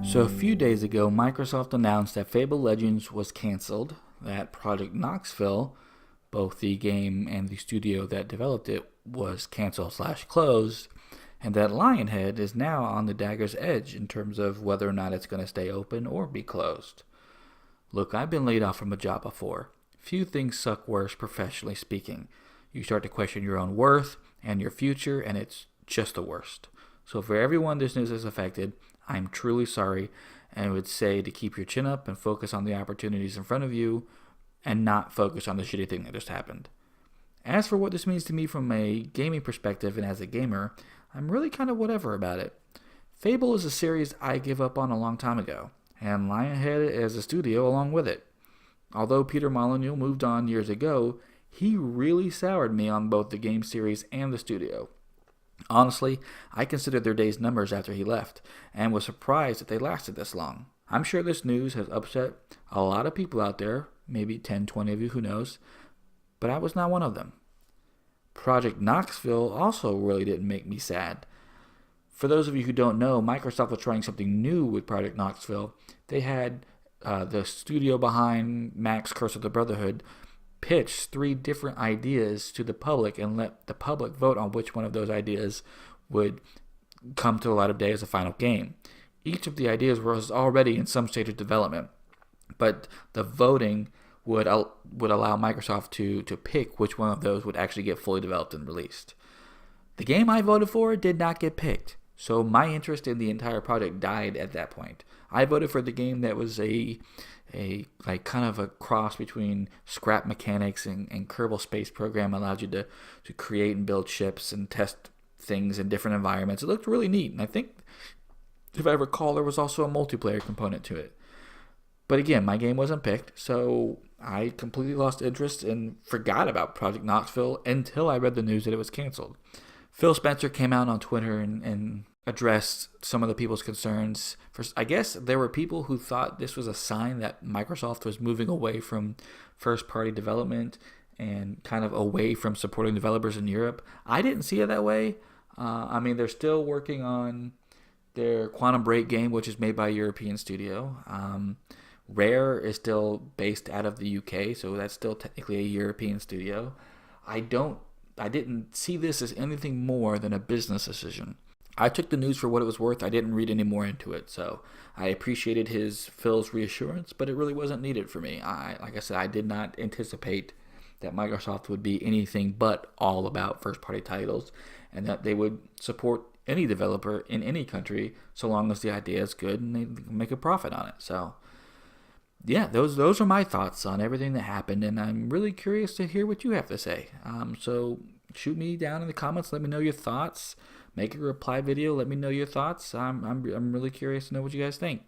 So a few days ago, Microsoft announced that Fable Legends was canceled, that Project Knoxville, both the game and the studio that developed it, was canceled/closed, and that Lionhead is now on the dagger's edge in terms of whether or not it's going to stay open or be closed. Look, I've been laid off from a job before. Few things suck worse professionally speaking. You start to question your own worth and your future, and it's just the worst. So for everyone this news has affected, I'm truly sorry, and would say to keep your chin up and focus on the opportunities in front of you and not focus on the shitty thing that just happened. As for what this means to me from a gaming perspective and as a gamer, I'm really kind of whatever about it. Fable is a series I gave up on a long time ago, and Lionhead is a studio along with it. Although Peter Molyneux moved on years ago, he really soured me on both the game series and the studio. Honestly, I considered their days numbers after he left, and was surprised that they lasted this long. I'm sure this news has upset a lot of people out there, maybe 10, 20 of you, who knows, but I was not one of them. Project Knoxville also really didn't make me sad. For those of you who don't know, Microsoft was trying something new with Project Knoxville. They had the studio behind Max Curse of the Brotherhood pitch 3 different ideas to the public and let the public vote on which one of those ideas would come to the light of day as a final game. Each of the ideas was already in some stage of development, but the voting would allow Microsoft to pick which one of those would actually get fully developed and released. The game I voted for did not get picked, so my interest in the entire project died at that point. I voted for the game that was a kind of a cross between scrap mechanics and Kerbal Space Program. Allowed you to create and build ships and test things in different environments. It looked really neat, and I think, if I recall, there was also a multiplayer component to it. But again, my game wasn't picked, so I completely lost interest and forgot about Project Knoxville until I read the news that it was canceled. Phil Spencer came out on Twitter and addressed some of the people's concerns. First, I guess there were people who thought this was a sign that Microsoft was moving away from first-party development and kind of away from supporting developers in Europe. I didn't see it that way. They're still working on their Quantum Break game, which is made by a European studio. Rare is still based out of the UK, so that's still technically a European studio. I didn't see this as anything more than a business decision. I took the news for what it was worth. I didn't read any more into it, so I appreciated Phil's reassurance, but it really wasn't needed for me. Like I said, I did not anticipate that Microsoft would be anything but all about first-party titles, and that they would support any developer in any country so long as the idea is good and they can make a profit on it. So, yeah, those are my thoughts on everything that happened, and I'm really curious to hear what you have to say. So shoot me down in the comments. Let me know your thoughts. Make a reply video. Let me know your thoughts. I'm really curious to know what you guys think.